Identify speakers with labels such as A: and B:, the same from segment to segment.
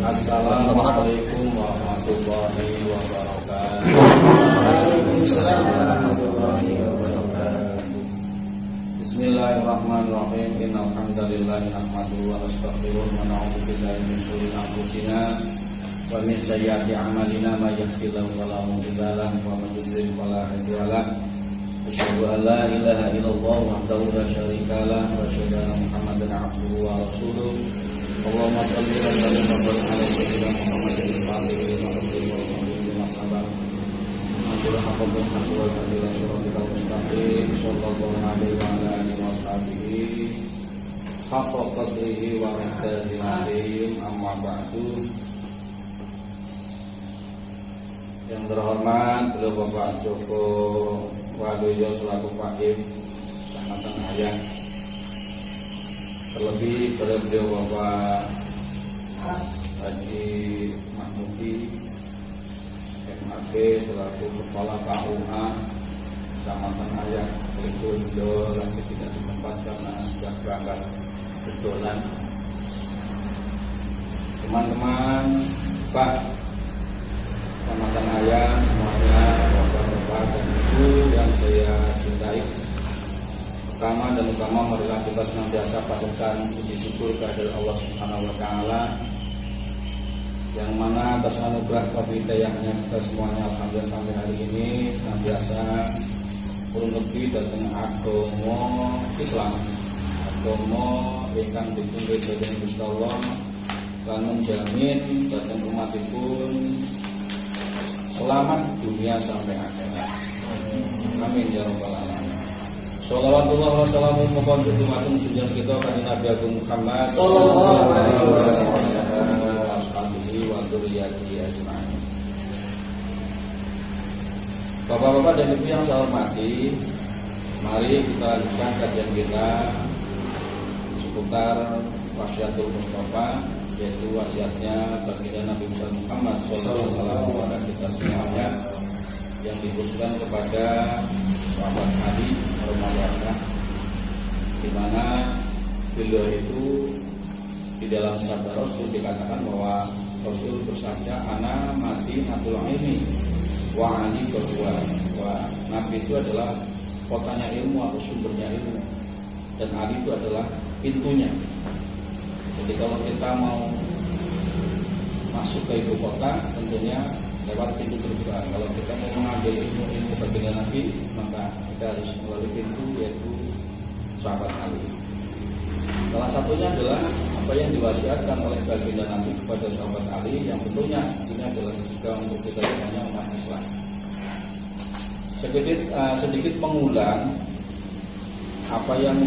A: Assalamualaikum warahmatullahi wabarakatuh.
B: Waalaikumsalam warahmatullahi wabarakatuh.
A: Bismillahirrahmanirrahim. Innal hamdalillah nahmaduhu wa nastaghfiruh wa na'udzu billahi min shururi anfusina wa min sayyiati a'malina may yahdihillahu fala mudilla lahu wa may yudlil fala hadiya lahu. Asyhadu an la ilaha illallah wahdahu la syarika lahu wa asyhadu anna Muhammadan 'abduhu wa rasuluh. Allahumma shalli wa sallim wa barik ala sayyidina Muhammadin al-fatih lima ughliqa wal khatimi lima sabaq. Alhamdulillah haqqul haqqi wal hadi ila siratal mustaqim. Sallallahu alaihi wa ala alihi wa sahbihi haqqa qadrihi wa miqdarihi amma ba'du. Yang terhormat beliau Bapak Joko Wadoyo selaku Pakif Kecamatan Ayah. Terlebih pada beliau Bapak Haji Mahmudi MAG selaku Kepala KUA Kecamatan Ayah. Itu beliau lagi tidak di tempat karena sudah berangkat berdolan. Teman-teman Pak Kecamatan Ayah semuanya, Bapak-bapak dan Ibu yang saya cintai, pertama dan utama marilah kita senantiasa panjatkan puji syukur kehadirat Allah Subhanahu wa taala yang mana atas anugerah hidayahnya kita semuanya alhamdulillah sampai hari ini senantiasa kurang lebih datang agama Islam, agama ingkang ditunggu dening Gusti Allah lan menjamin datang umatipun selamat dunia sampai akhirat. Amin ya rabbal alamin. Shalawatullah wa salamu muqam tujumatun junjungan kita kanjeng Nabi Agung Muhammad sallallahu alaihi wasallam wa ashabihi wa dzurriyyatihi ajmain. Bapak-bapak dan Ibu yang saya hormati, mari kita lanjutkan kajian kita seputar wasiatul Mustafa, yaitu wasiatnya baginda Nabi Muhammad sallallahu alaihi wasallam kepada kita semuanya yang dikhususkan kepada sahabat Ali Rasulullah, di mana beliau itu di dalam sabda Rasul dikatakan bahwa Rasul bersabda, ana mati matul ilmi wa ali kedua, wa Nabi itu adalah kotanya ilmu atau sumbernya ilmu, dan Ali itu adalah pintunya. Jadi kalau kita mau masuk ke ibu kota tentunya lewat pintu terbuka. Kalau kita mau mengambil ilmu baginda Nabi, maka kita harus melalui pintu, yaitu sahabat Ali. Salah satunya adalah apa yang diwasiatkan oleh baginda Nabi kepada sahabat Ali, yang tentunya ini adalah juga untuk kita semuanya umat Islam. Sedikit mengulang apa yang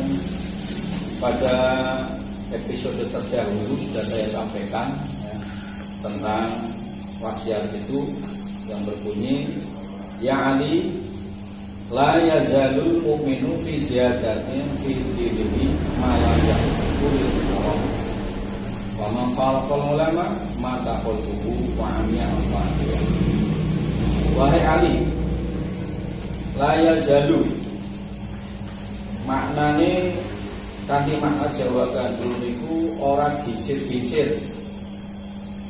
A: pada episode terdahulu sudah saya sampaikan ya, tentang wasiat itu yang berbunyi, ya Ali la yazalul mu'minu fi ziyadatin fi dinihi ma la yaqulu haram wa man khalaqal ulama ma taqulu wa amiya al-fatihah. Wahai Ali, la yazalu maknane kanthi makna Jawa Gandul niku ora dicir-dicir.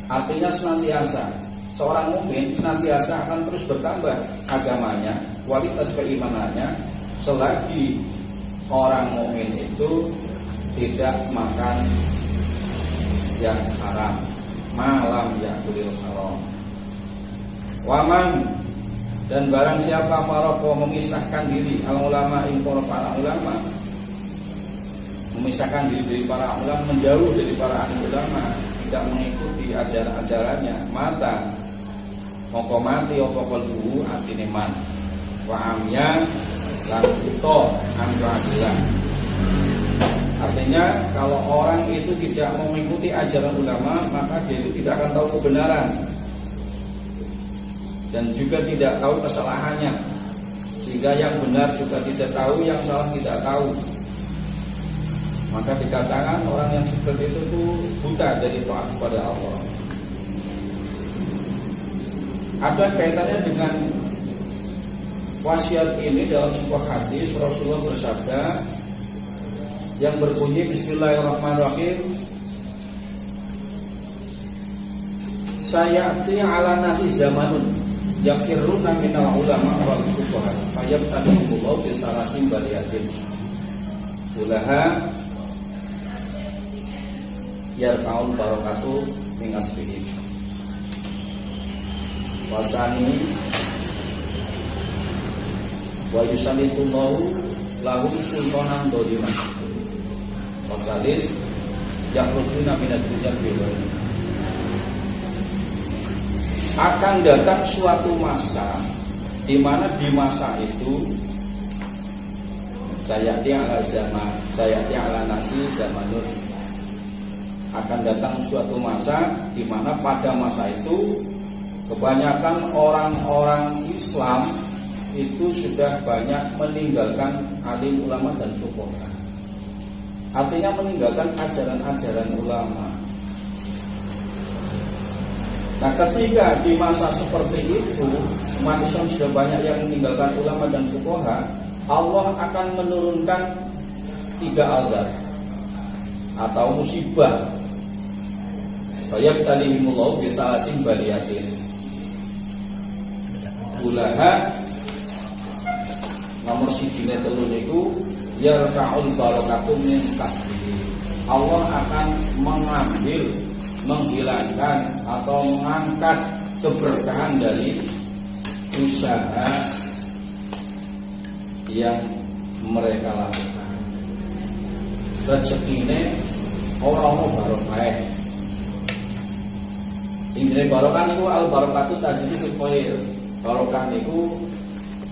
A: Artinya senantiasa seorang mukmin senantiasa akan terus bertambah agamanya, kualitas keimanannya, selagi orang mukmin itu tidak makan yang haram, malam yang kulil haram. Waman, dan barang siapa faraqo memisahkan diri, al ulama impor para ulama, memisahkan diri dari para ulama, menjauh dari para ahli ulama, tidak mengikuti ajaran-ajarannya, mata moko mati opo kalbu atine man wa amya lan buta angkadilan. Artinya kalau orang itu tidak mengikuti ajaran ulama, maka dia itu tidak akan tahu kebenaran dan juga tidak tahu kesalahannya, sehingga yang benar juga tidak tahu, yang salah tidak tahu. Maka dikatakan orang yang seperti itu tuh buta dari taat kepada Allah. Ada kaitannya dengan wasiat ini dalam sebuah hadis. Rasulullah bersabda yang berbunyi, Bismillahirrahmanirrahim, sayati ala nasi zamanun yafirruna minal ulama wal fuqaha fayabtadihumullahu bi salasin baliyatin ulaha yarfa'ul barakatuh min asbihi wasani wa yusallitullahu lahum sultanan doliman wasalis yakhrujuna minad dunya biwari. Akan datang suatu masa di mana di masa itu sayati ala nasi zamanun, akan datang suatu masa di mana pada masa itu kebanyakan orang-orang Islam itu sudah banyak meninggalkan alim ulama dan fuqaha. Artinya meninggalkan ajaran-ajaran ulama. Nah, ketika di masa seperti itu umat Islam sudah banyak yang meninggalkan ulama dan fuqaha, Allah akan menurunkan 3 azab atau musibah. Fayabtalihimullahu bi ta'asim baliyatin. Ulaha nomor 1 niku yarfa'ul barakatuh min kasbihi. Allah akan menghilangkan atau mengangkat keberkahan dari usaha yang mereka lakukan. Rezekine ora ono barokah. Inggih barokah niku al barakatu tajidul khair. Barokah niku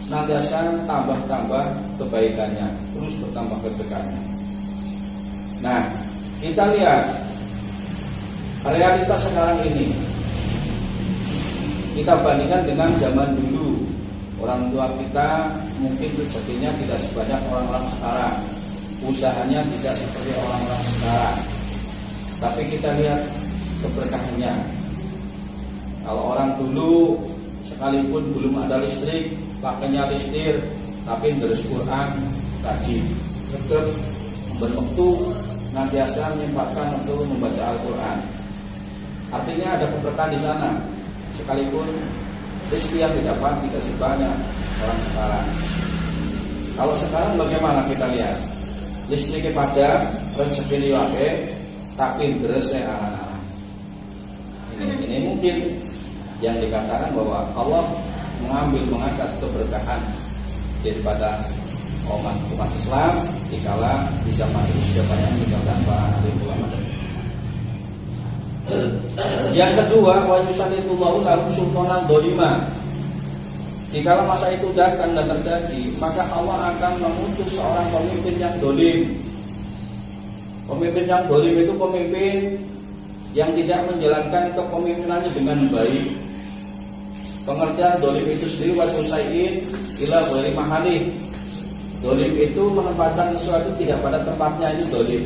A: senantiasa tambah-tambah kebaikannya, terus bertambah keberkahannya. Nah, kita lihat realitas sekarang ini, kita bandingkan dengan zaman dulu. Orang tua kita mungkin rezekinya tidak sebanyak orang-orang sekarang, usahanya tidak seperti orang-orang sekarang. Tapi kita lihat keberkahannya. Kalau orang dulu sekalipun belum ada listrik, pakainya listir, tapi terus Quran, kaji, tetap berwaktu nantiasa menyempatkan untuk membaca Al-Quran. Artinya ada keberkahan di sana, sekalipun rezeki yang didapat tidak sebanyak orang sekarang. Kalau sekarang bagaimana kita lihat? Listriknya pada rezeki diwake, tapi terus anak-anak. Ini mungkin yang dikatakan bahwa Allah mengangkat keberkahan daripada umat Islam dikala di zaman itu sudah banyak meninggalkan para alim ulama. Yang kedua, wa yusanitullahu lahum sultanan dolima. Dikala masa itu datang dan terjadi, maka Allah akan mengutus seorang pemimpin yang dolim. Pemimpin yang dolim itu pemimpin yang tidak menjalankan kepemimpinannya dengan baik. Pengertian dolim itu sendiri wa tusaiin ila ghairi mahali. Dolim itu menempatkan sesuatu tidak pada tempatnya, itu dolim.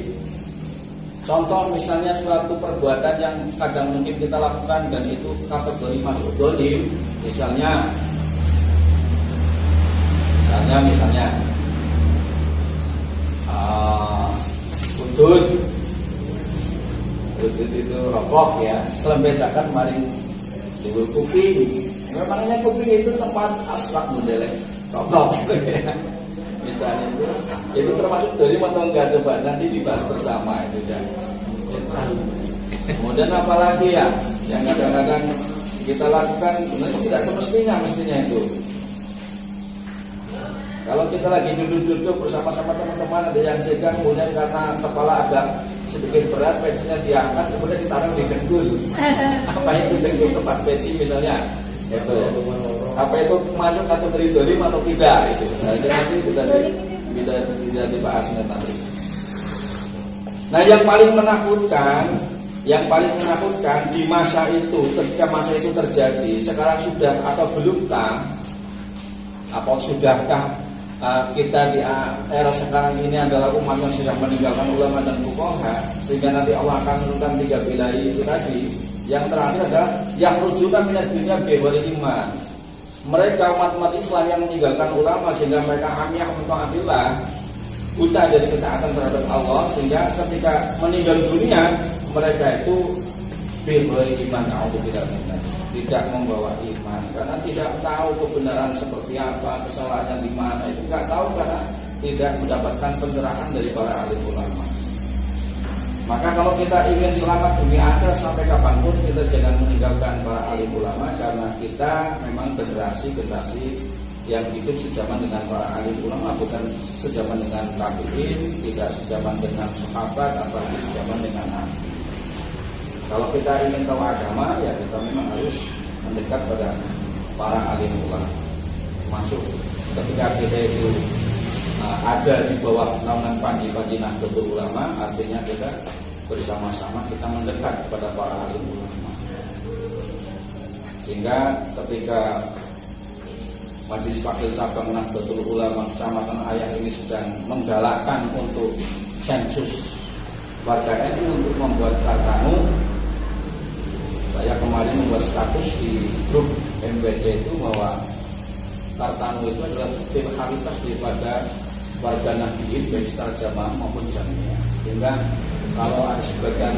A: Contoh misalnya suatu perbuatan yang kadang mungkin kita lakukan dan itu kategori masuk dolim. Misalnya udut itu rokok ya, selembetakan maring dulu kuping. Memangnya kuping itu tempat asbak modelnya rokok ya. Misalnya itu termasuk dolim atau enggak, coba nanti dibahas bersama itu ya. Kemudian apalagi ya yang kadang-kadang kita lakukan tidak semestinya itu. Kalau kita lagi duduk-duduk bersama-sama teman-teman, ada yang cegang, kemudian karena kepala agak sedikit berat, pecinya diangkat, kemudian ditaruh di dengkul. Apa itu dengkul tempat peci misalnya? Itu. Apa itu masuk kategori dolim atau tidak? Itu. Nah, nanti bisa dibahas nanti. Nah, yang paling menakutkan di masa itu, ketika masa itu terjadi, sekarang sudah atau belumkah? Apa sudahkah kita di era sekarang ini adalah umat yang sudah meninggalkan ulama dan fuqaha, sehingga nanti Allah akan menurunkan 3 bilai itu tadi. Yang terakhir adalah yakhrujuka minad dunya bighairi iman. Mereka umat-umat Islam yang meninggalkan ulama sehingga mereka amiyah untuk ambillah, buta dari ketaatan terhadap Allah, sehingga ketika meninggal dunia mereka itu iman, tidak membawa iman karena tidak tahu kebenaran seperti apa, kesalahan di mana itu nggak tahu karena tidak mendapatkan pencerahan dari para alim ulama. Maka kalau kita ingin selamat dunia akhirat sampai kapanpun, kita jangan meninggalkan para alim ulama karena kita memang generasi yang hidup sejaman dengan para alim ulama, bukan sejaman dengan tabi'in, tidak sejaman dengan sahabat, apalagi sejaman dengan nabi. Kalau kita ingin tahu agama, ya kita memang harus mendekat pada para alim ulama. Masuk ketika kita itu ada di bawah naungan panji Nahdlatul Ulama, artinya kita bersama-sama kita mendekat kepada para alim ulama. Sehingga ketika Majelis Wakil Cabang Nahdlatul Ulama Kecamatan Ayah ini sedang menggalakkan untuk sensus warga NU untuk membuat kartanu, saya kemarin membuat status di grup MBC itu bahwa kartanu itu adalah bukti legalitas daripada warga Nahdliyin baik secara jamaah maupun jamiah. Sehingga kalau ada sebagian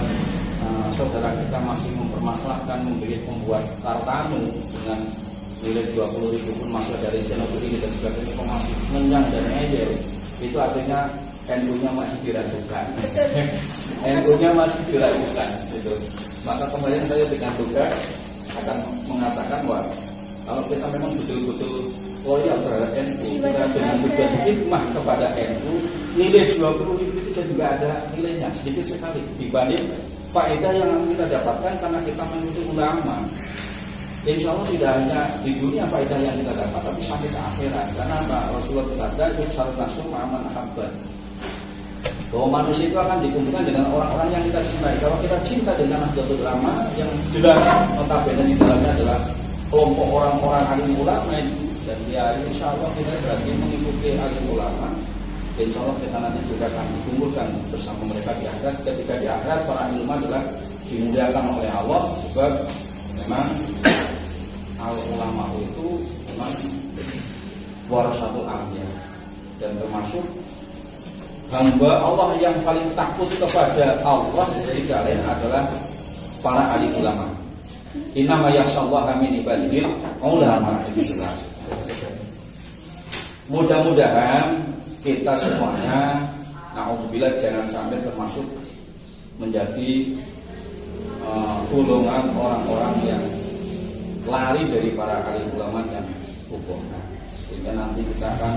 A: saudara kita masih mempermasalahkan membuat kartanu dengan nilai 20.000 pun masih dari channel ini dan sebagainya, kok masih ngenyang dan ngeyel, itu artinya NU-nya masih diragukan. NU-nya masih diragukan gitu. Maka kemarin saya dengan tugas akan mengatakan bahwa kalau kita memang betul-betul loyal terhadap NU, kita dengan tujuan hikmah kepada NU, nilai 20.000 itu juga ada nilainya sedikit sekali dibanding faedah yang kita dapatkan karena kita mengikuti ulama. Insya Allah tidak hanya di dunia faedah yang kita dapat, tapi sampai ke akhirat. Karena apa? Rasulullah bersabda, "Syarat nasum aman ahabban." Bahwa manusia itu akan dikumpulkan dengan orang-orang yang kita cintai. Kalau kita cinta dengan Nahdlatul Ulama, yang jelas notabene di dalamnya adalah kelompok orang-orang alim ulama itu, dan dia insya Allah kita berarti mengikuti alim ulama. Insya Allah kita nanti juga akan dikumpulkan bersama mereka di akhirat. Ketika di akhirat para ulama adalah dimuliakan oleh Allah, sebab memang ulama itu memang warasatul anbiya, dan termasuk hamba Allah yang paling takut kepada Allah tidak lain adalah para alim ulama. Innama yakhshallaha min ibadihil ulama. Mudah-mudahan kita semuanya, naudzubillah, jangan sampai termasuk menjadi golongan orang-orang yang lari dari para alim ulama dan hukum. Sehingga nanti kita akan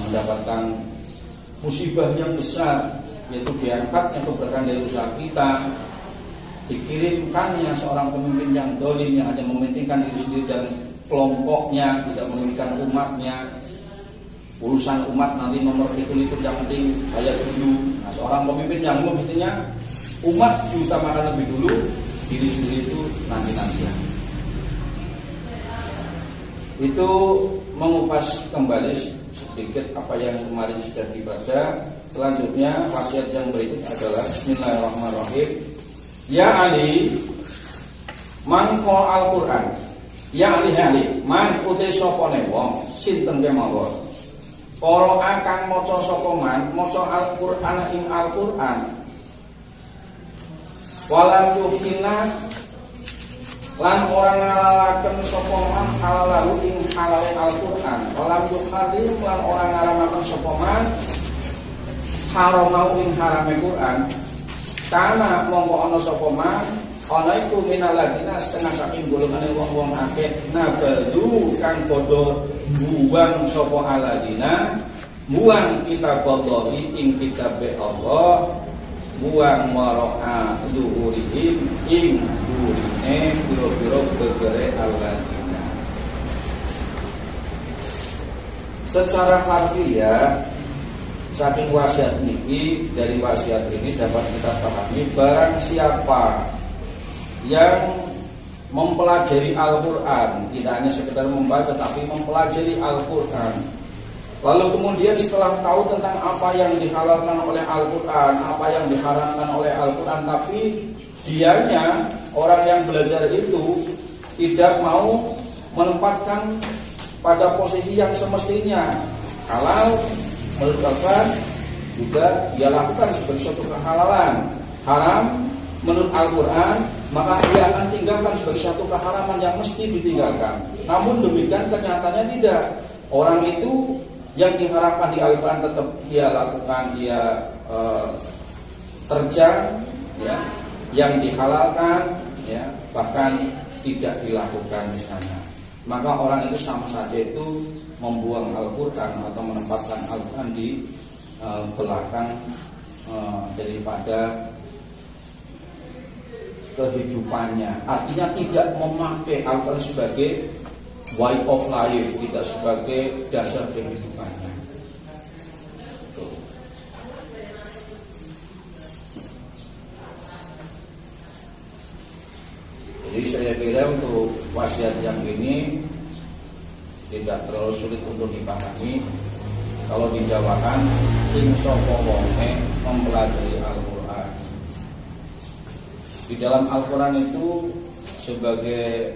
A: mendapatkan musibah yang besar, yaitu diangkatnya keberkahan dari usaha kita, dikirimkannya seorang pemimpin yang dolim, yang hanya mementingkan diri sendiri dan kelompoknya, tidak mementingkan umatnya. Urusan umat nanti nomor itu yang penting saya dulu. Nah, seorang pemimpin yang mestinya umat diutamakan lebih dulu, diri sendiri itu nanti-nantian. Itu mengupas kembali sedikit apa yang kemarin sudah dibaca. Selanjutnya wasiat yang berikut adalah Bismillahirrahmanirrahim. Ya Ali, man qol Al-Qur'an. Ya Ali, man uti sapa wong sinten kemawon. Para akang maca sapa man, maca Al-Qur'an ing Al-Qur'an. Walam yufina lan orang ngalalaken sapa man halalahu ing halal Al-Qur'an. Walam yukharim lan orang ngaramaken sapa man haramau ing harame Qur'an. Kana mongko ana sapa man ana iku minaladina setengah saking golongane wong-wong akeh nabadu kang padha buang sapa aladina, buang kitab Allah ing kitabe Allah, buang waro'a duhurihim ing durine biro-biro begere aladina. Secara harfiah saking wasiat ini, dari wasiat ini dapat kita pahami barang siapa yang mempelajari Al-Quran, tidak hanya sekedar membaca tapi mempelajari Al-Quran, lalu kemudian setelah tahu tentang apa yang dihalalkan oleh Al-Quran, apa yang diharamkan oleh Al-Quran, tapi dianya orang yang belajar itu tidak mau menempatkan pada posisi yang semestinya. Halal menurut Al-Quran juga dia lakukan sebagai suatu kehalalan, haram menurut Al-Quran, maka dia akan tinggalkan sebagai satu keharaman yang mesti ditinggalkan. Namun demikian kenyataannya tidak. Orang itu yang diharapkan di Al-Quran tetap dia lakukan, dia terjang, ya, yang dihalalkan, ya, bahkan tidak dilakukan di sana. Maka orang itu sama saja itu membuang Al-Quran atau menempatkan Al-Quran di belakang daripada kehidupannya. Artinya tidak memakai Al-Quran sebagai way of life, tidak sebagai dasar kehidupannya. Tuh. Jadi saya kira untuk wasiat yang ini tidak terlalu sulit untuk dipahami. Kalau dijawakan, sing sapa wonge mempelajari Al-Quran. Di dalam Al-Quran itu sebagai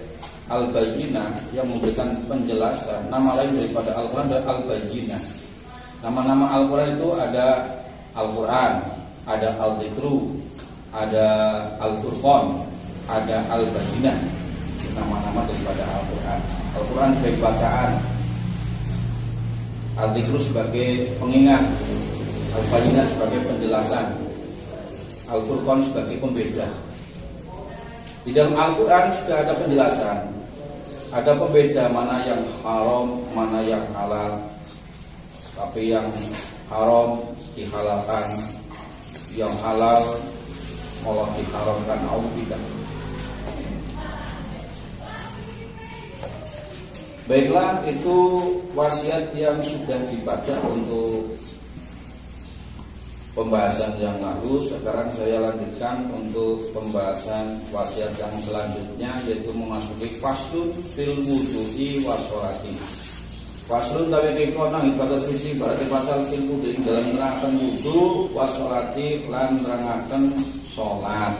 A: Al-Bayyinah yang memberikan penjelasan. Nama lain daripada Al-Quran adalah Al-Bayyinah. Nama-nama Al-Quran itu ada Al-Quran, ada Al-Dzikru, ada Al-Furqan, ada Al-Bayyinah. Nama-nama daripada Al-Quran. Al-Quran sebagai bacaan, Al-Dzikru sebagai pengingat, Al-Bayyinah sebagai penjelasan, Al-Furqan sebagai pembeda. Di dalam Al-Quran sudah ada penjelasan, ada pembeda mana yang haram, mana yang halal. Tapi yang haram dihalalkan, yang halal malah diharamkan. Tidak. Baiklah, itu wasiat yang sudah dibaca untuk pembahasan yang lalu. Sekarang saya lanjutkan untuk pembahasan wasiat yang selanjutnya, yaitu memasuki faslun fil wudu'i wa sholati. Faslun tawi kiko nang ibadah suci berarti pasal fil wudu'i dalam nerangkan wudu wa sholati lan nerangkan sholat.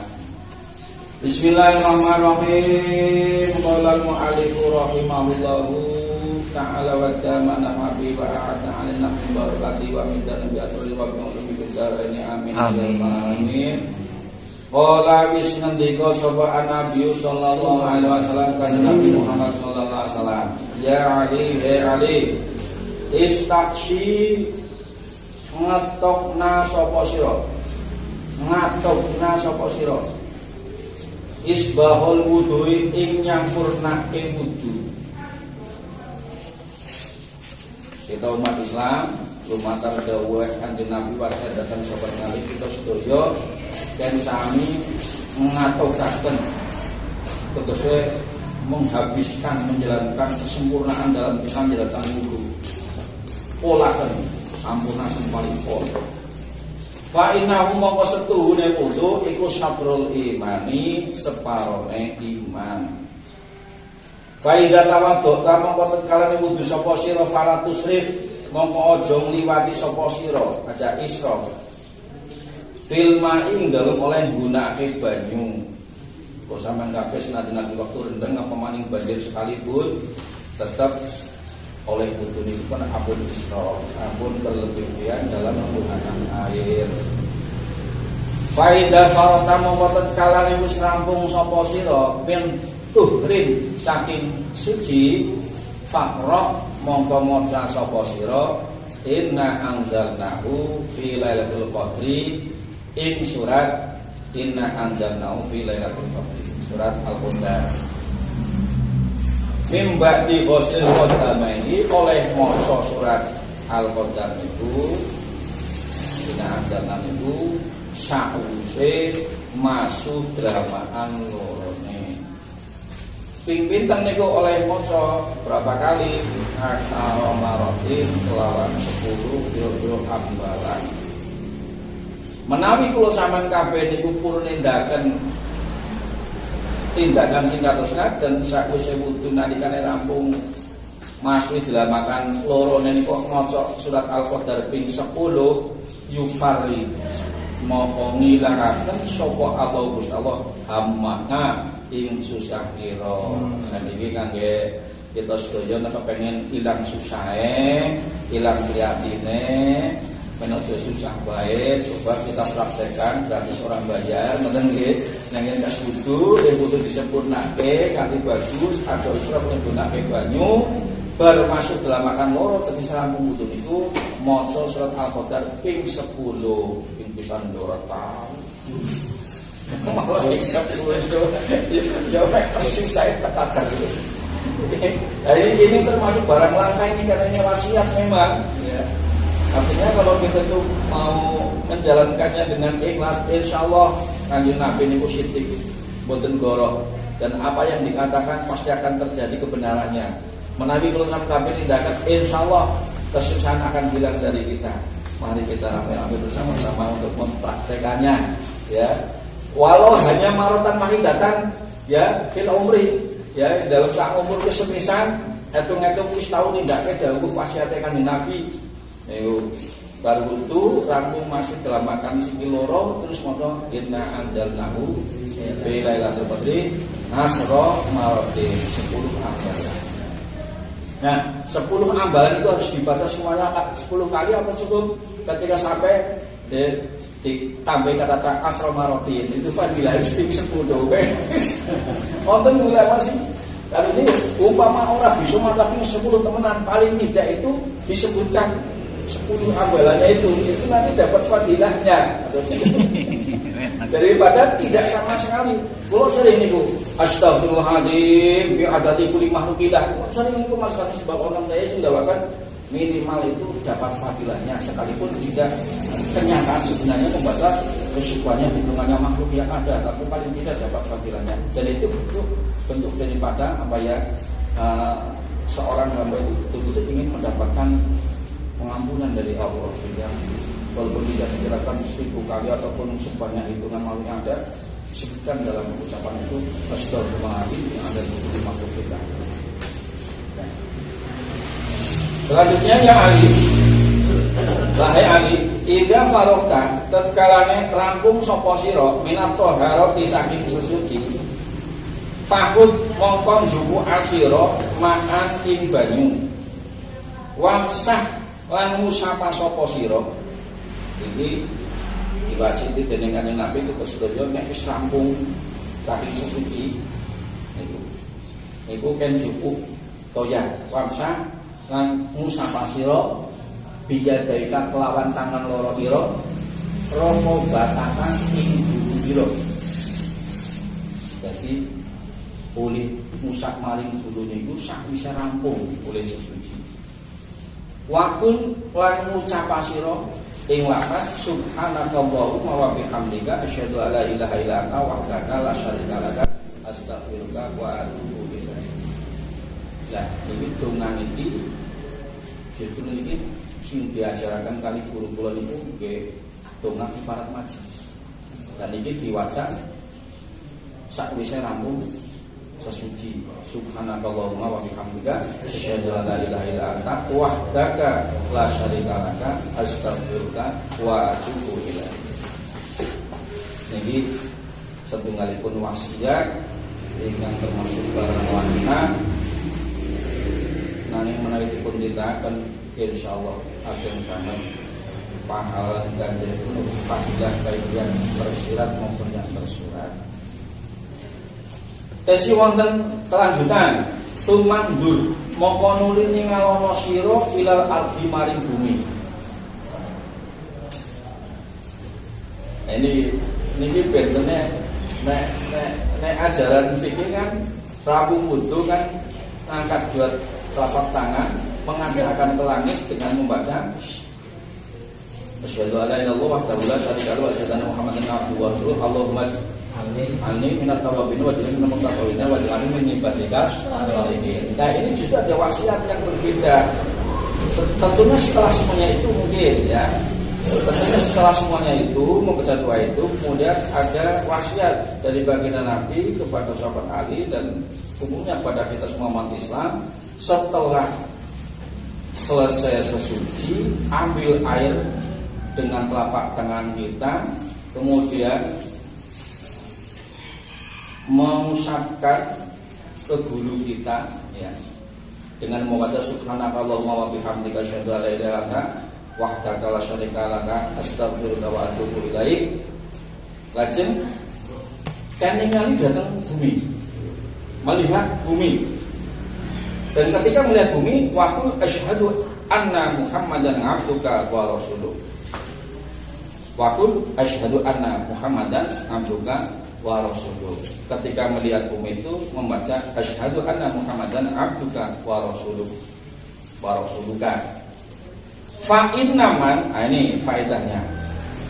A: Bismillahirrahmanirrahim. Qala al-mu'allif rahimahullahu ta'ala wa damana habib wa ta'ala nafsi barakati wa min nabi asrul wa bi ini amin. Amin. Qala wis ngendika sapa Nabi sallallahu alaihi wasallam kan Nabi Muhammad sallallahu alaihi wasallam, ya Ali istaqsi ngatokna sapa sira isbahul wudu'i ing nyampurnake wudu. Kita umat Islam lumatar dawuh Kanjeng Nabi wasiat datang sobat kali kita sedaya dan sami ngatokaken tegese menghabiskan menjalankan kesempurnaan dalam kita menjalankan wudu. Polaken sampurna sing paling pol. Fa innahu mongko setuhune wudu iku sabrul imani separone iman. Fa idza tawaddo mongko kalane wudu sapa sira fala tusrif mongko aja ngliwati sapa sira aja israf. Fil ma'i dalem oleh gunakake banyu. Kok sampean kabeh senajan waktu rendeng apa maning banjir sekalipun tetap oleh wudu niku kan ampun israf, ampun berlebihan dalam menggunakan air. Faida farata mongko kalane wis rampung sapa sira ben tuhrin saking suci faqra mongko maca sapa sira inna anzalnahu fi lailatul qadri ing surat inna anzalnahu fi lailatul qadri surat Al-Qadar. Mimba di ghuslil qadamaini oleh maca surat Al-Qadar itu inna anzalnahu itu sause masuk dramaan lorone. Ping pinten niku oleh maca berapa kali? Asyara maratin kelawan 10 kira-kira ambalan. Menawi kula sampean kabeh niku pun nindaken tindakan sing kados ngaten sakwise wudu nalikane rampung masuk dilamakan lorone niku maca surat Al-Qadar ping 10 yufari moko ngilangaken sapa Allah Gusti Allah hamana ing susah kira. Nah iki kangge kita sedaya nek pengen ilang susahe, ilang priyatine, Menuju susah baik, coba kita praktekkan gratis orang bayar, ngoten nggih. Nang yen kas wudu, wudu disempurnake kanthi bagus, aja israf nggunakake banyu, bar masuk dalam makan loro tekan rampung wudu niku maca surat Al-Qadar ping 10, ping pisan ora tahu. Malah ping 10 itu ya persis saya tekan gitu. Jadi ini termasuk barang langka ini katanya wasiat memang ya. Artinya kalau kita tuh mau menjalankannya dengan ikhlas, insya Allah Kanjeng Nabi niku sithik boten goroh, dan apa yang dikatakan pasti akan terjadi kebenarannya. Menawi kalau sampai tindakan, insya Allah kesusahan akan hilang dari kita. Mari kita ramai-ramai bersama-sama untuk mempraktekannya, ya. Walau hanya marotan mahidatan, ya, fil umri, ya, dalam sak umur kesepisan, hitung-hitung wis tau nindakake dawuh wasiate Kanjeng Nabi. Niku baru itu rampung masuk dalam makam sing loro terus maca inna anzalnahu fi lailatul qadri nasra maratin 10 ambalan. Nah, 10 ambalan itu harus dibaca semuanya 10 kali apa cukup? Ketika sampai ditambah kata asra maratin itu fadilah ping 10 oke. Wonten ulama sih kalau ini umpama orang bisa maca ping 10 temenan paling tidak itu disebutkan 10 amalannya itu nanti dapat fadilahnya daripada tidak sama sekali. Kalau sering itu astagfirullahaladzim bi'adati kulli makhluqillah, sering itu mas kata sebab orang saya sendawakan minimal itu dapat fadilahnya sekalipun tidak kenyataan sebenarnya membaca kesukuannya hitungannya makhluk yang ada, tapi paling tidak dapat fadilahnya. Dan itu bentuk daripada apa ya, seorang hamba itu betul-betul ingin mendapatkan pengampunan dari Allah, sehingga walaupun tidak dikirakan 1000 kali ataupun sebanyak hitungan malu yang ada, sebutkan dalam ucapan itu astagfirullahaladzim yang ada di makhluk kita. Selanjutnya yang Ali, wahai Ali, idza farokta tatkalane rampung sapa sira minat thaharati saking sesuci, fakut mongkon juku asira makan ing banyu, wamsah lan musapa sapa sira. Iki diwasiti dening Kanjeng Nabi itu sedaya nek wis rampung saking sesuci niku kan cukup toya wamsah lan musapa sira biyadaika kelawan tangan loro ira romo batakan ing guru ira. Jadi oleh musak maring guru niku sak bisa rampung oleh sesuci. Wakun lan ngucap sira ing lafaz subhanakallahumma wa bihamdika asyhadu alla ilaha illa anta wahdaka la syarika laka astaghfiruka wa atubu ilaik. Lah iki dongan iki justru iki sing diajaraken kali guru kula niku nggih donga kifarat majlis. Dan iki diwaca sakwise rampung sesuci. Subhanakallahumma wa bihamdika asyhadu an la ilaha illa anta wahdaka la syarika laka astaghfiruka wa atubu ilaik. Niki setunggalipun wasiat ingkang termasuk barang wanita nanging menawi dipun tindakaken insyaallah ageng sanget pahala ganjar penuh fadilah baik yang tersirat maupun yang tersurat. Tesi wonten kelanjutan sumandur mongko nuli ningalono sira ilal ardi maring bumi. Ini niki bentene nek ajaran fikih kan rampung wudu kan angkat dua telapak tangan mengadahkan ke langit dengan membaca asyhadu an la ilaha illallah wahdahu la syarika lahu wa asyhadu anna muhammadan abduhu wa rasuluhu. Allahumma Ani minat tawabin wa jilin mengetahuinya wa jilin menyibatikas. Nah ini justru ada wasiat yang berbeda. Tentunya setelah semuanya itu mungkin ya, tentunya setelah semuanya itu membaca doa itu kemudian ada wasiat dari baginda Nabi kepada sahabat Ali dan umumnya pada kita semua umat Islam. Setelah selesai sesuci, ambil air dengan telapak tangan kita, kemudian mengusapkan ke bulu kita ya, dengan membaca subhanakallahumma wa bihamdika asyhadu an la ilaha illa anta wahdaka la syarika laka astaghfiruka wa atubu ilaik. Lajeng kan ningali datang bumi, melihat bumi. Dan ketika melihat bumi, waqul asyhadu anna Muhammadan abduka wa rasuluh. Waqul asyhadu anna Muhammadan abduka wa rasuluh. Ketika melihat bumi itu membaca asyhadu anna Muhammadan abduka wa rasuluh. Wa rasuluka. Fa innaman, ini faedahnya.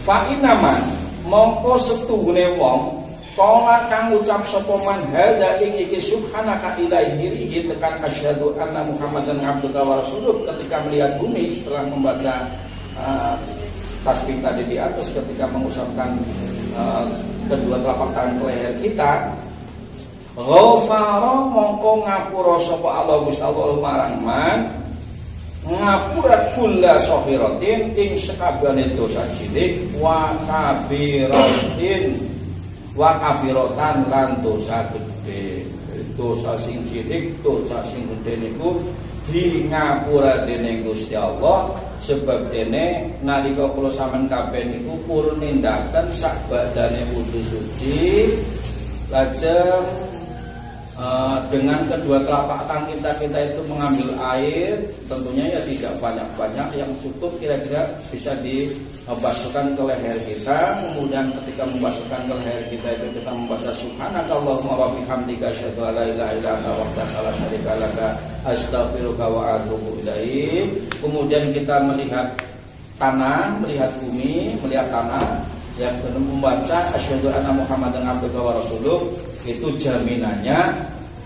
A: Fa innaman mongko setuhune wong kala kang ucap sapa man hadza ing iki subhanaka ilaihi tekan asyhadu anna Muhammadan abduka wa rasuluh. Ketika melihat bumi setelah membaca tasbih tadi di atas, ketika mengucapkan kedua telapak tangan ke leher kita, ghafara mongko ngapura sapa Allah Gusti Allah marang man ngapura kulla saghiratin ing sekabehane dosa cilik wa kabiratin wa kafiratan lan dosa gede. Dosa sing cilik, dosa sing gede niku di ngapura dening Gusti Allah. Sebab dene nalika kula sampean kabeh niku purun nindakan sak badane wudu suci, lajeng dengan kedua telapak tangan kita itu mengambil air, tentunya ya tidak banyak-banyak, yang cukup kira-kira bisa dibasuhkan ke leher kita. Kemudian ketika membasuhkan ke leher kita itu kita membaca subhanakallahumma wa bihamdika asyhadu an la ilaha illa anta wahdaka la syarika laka astaghfiruka wa atubu ilaik. Kemudian kita melihat tanah, melihat bumi, melihat tanah, yang membaca asyhadu anna Muhammadan abduka wa rasuluh. Itu jaminannya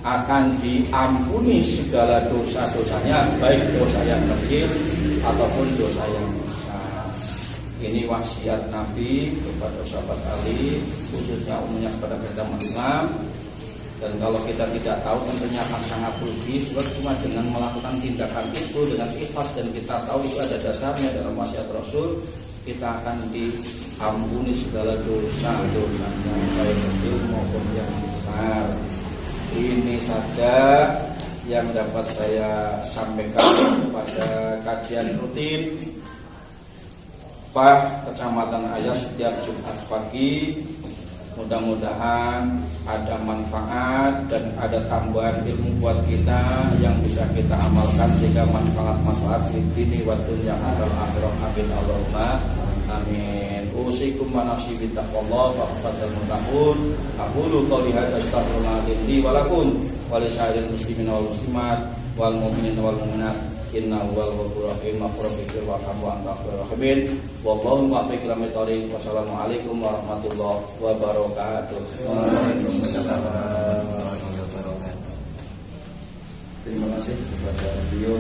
A: akan diampuni segala dosa-dosanya, baik dosa yang kecil ataupun dosa yang besar. Ini wasiat Nabi kepada sahabat Ali, khususnya umumnya kepada kita Islam. Dan kalau kita tidak tahu tentunya akan sangat rugi, sebab cuma dengan melakukan tindakan itu dengan ikhlas dan kita tahu itu ada dasarnya dalam wasiat Rasul, kita akan diampuni segala dosa-dosanya, baik kecil maupun yang besar. Ini saja yang dapat saya sampaikan pada kajian rutin Kecamatan Ayas setiap Jumat pagi. Mudah-mudahan ada manfaat dan ada tambahan ilmu buat kita yang bisa kita amalkan sehingga manfaat di dini wa dunya wal akhirah. Amin Allahumma amin. Usikum wa nafsi bi taqwallah wa fazal muttaqun. Aqulu qouli hadza astaghfirullah li wa lakum wa li sa'iril muslimin wal muslimat wal mu'minin wal mu'minat. Innahu wal ghafurur rahim maghfirun wa rahmatun rahimin. Wallahu muwaffiq ila thoriq. Wassalamualaikum warahmatullahi wabarakatuh.
B: Waalaikumsalam warahmatullahi wabarakatuh.
A: Terima kasih kepada beliau.